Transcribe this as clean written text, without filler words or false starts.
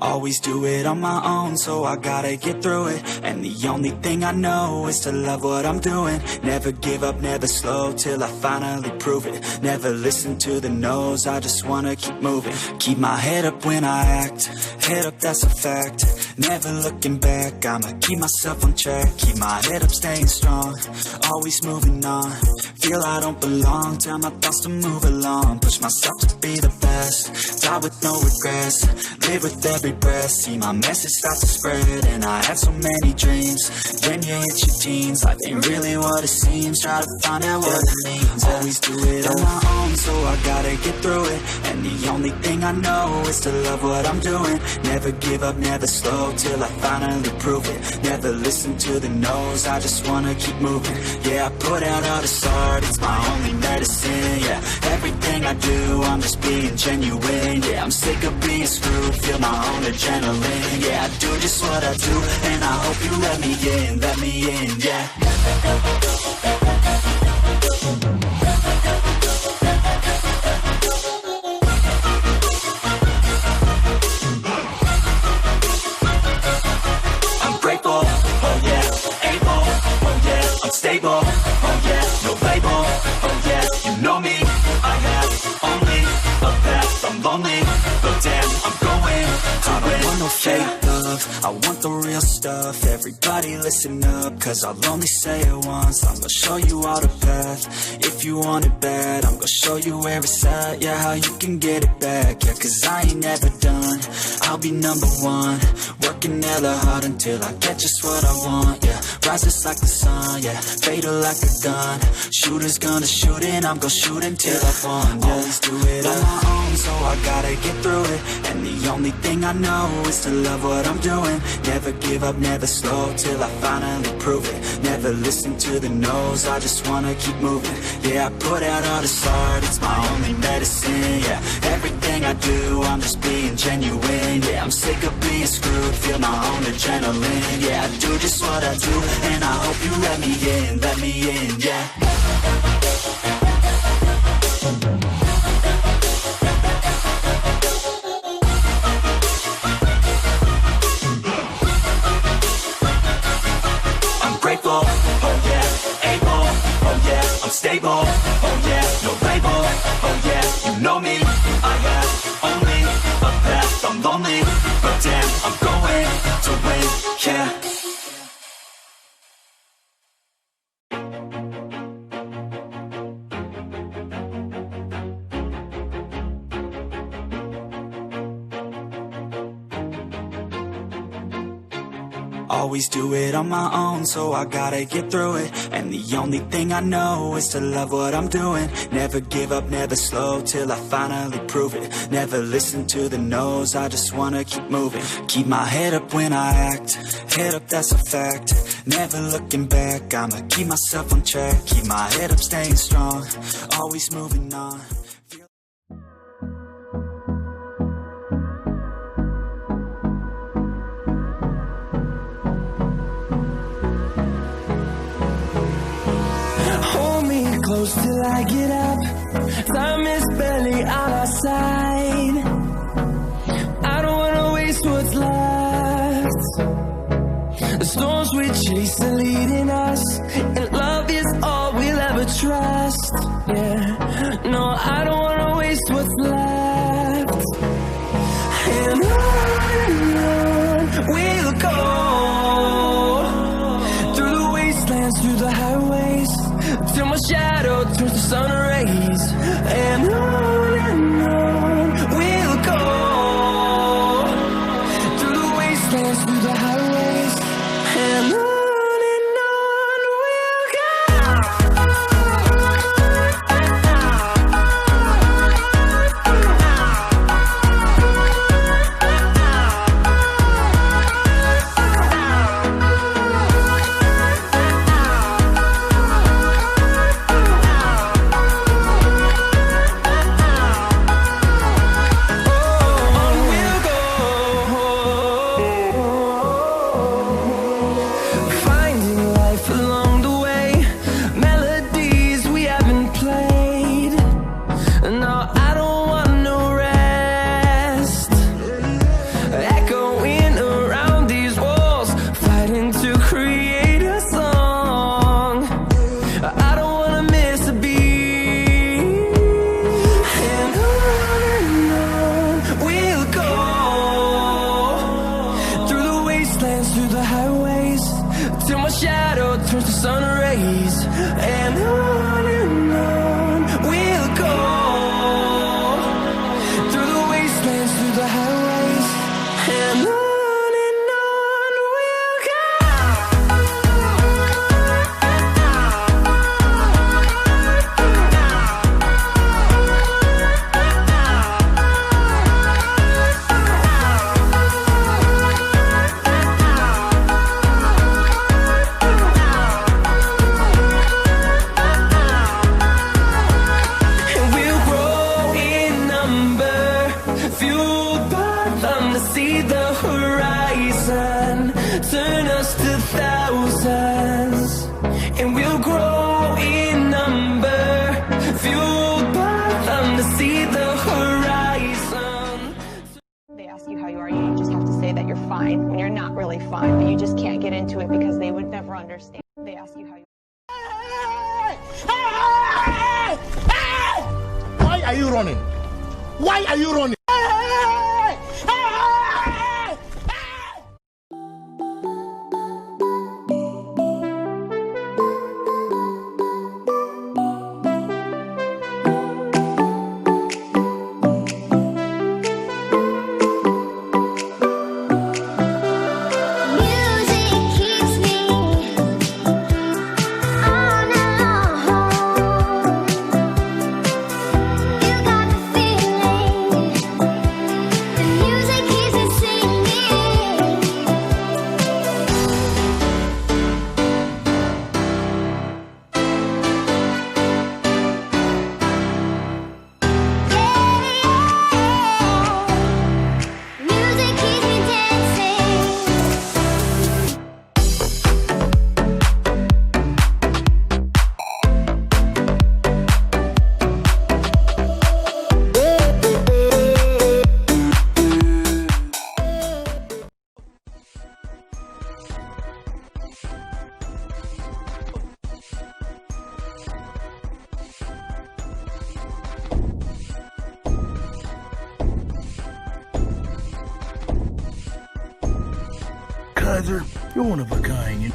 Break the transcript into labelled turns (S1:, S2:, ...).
S1: Always do it on my own, so I gotta get through it. And the only thing I know is to love what I'm doing. Never give up, never slow, till I finally prove it. Never listen to the no's, I just wanna keep moving. Keep my head up when I act, head up, that's a fact. Never looking back, I'ma keep myself on track. Keep my head up, staying strong, always moving on. Feel I don't belong, tell my thoughts to move along. Push myself to be the best, die with no regrets. Live with every breath, see my message start to spread. And I have so many dreams, when you hit your teens, life ain't really what it seems. Try to find out what it means. Always do it on my own, so I gotta get through it. And the only thing I know is to love what I'm doing. Never give up, never slow, till I finally prove it. Never listen to the no's, I just wanna keep moving. Yeah, I put out all this art, it's my only medicine. Yeah, everything I do, I'm just being genuine. Yeah, I'm sick of being screwed, feel my own adrenaline. Yeah, I do just what I do, and I hope you let me in, yeah. I'm grateful, oh yeah, able, oh yeah, I'm stable, oh yeah, no label, oh yeah, you know me, I have only a path, I'm lonely, but damn, I'm going to win. I don't want no fake love, I want the real stuff. Everybody listen up, cause I'll only say it once. I'm gonna show you all the path, if you want it bad. I'm gonna show you where it's at, yeah, how you can get it back. Yeah, cause I ain't never done, I'll be number one. Working hella hard until I get just what I want, yeah. Rises like the sun, yeah, fatal like a gun. Shooters gonna shoot and I'm gonna shoot until I won, yeah. Always do it on my own, so I gotta get through it. And the only thing I know is to love what I'm doing. Never give up, never slow, till I finally prove it. Never listen to the no's, I just wanna keep moving. Yeah, I put out all this art, it's my only medicine. Yeah, everything I do, I'm just being genuine. Yeah, I'm sick of being screwed, feel my own adrenaline. Yeah, I do just what I do, and I hope you let me in, yeah. Oh yeah, able, oh yeah, I'm stable, oh yeah, no label, oh yeah, you know me, I have only a path, I'm lonely, but damn, I'm going to win, yeah. Always do it on my own, so I gotta get through it. And the only thing I know is to love what I'm doing. Never give up, never slow, till I finally prove it. Never listen to the no's, I just wanna keep moving. Keep my head up when I act, head up, that's a fact. Never looking back, I'ma keep myself on track. Keep my head up, staying strong, always moving on.
S2: Close till I get up, time is barely on our side. I don't wanna waste what's left. The storms we chase are leading us, and love is all we'll ever trust. Yeah, no, I don't wanna waste what's left. And on we'll go, through the wastelands, through the highways, till my shadow turns to sun rays. And on we'll go, through the wastelands, through the highways. And on we'll go. till my shadow turns to sun rays. And on we'll go, through the wastelands, through the highways, and on we'll go. Turn us to thousands, and we'll grow in number, fueled by them to see the horizon.
S3: They ask you how you are, you just have to say that you're fine when you're not really fine, but you just can't get into it because they would never understand. They ask you how you
S4: Why are you running? Why are you running?
S5: Kaiser, you're one of a kind.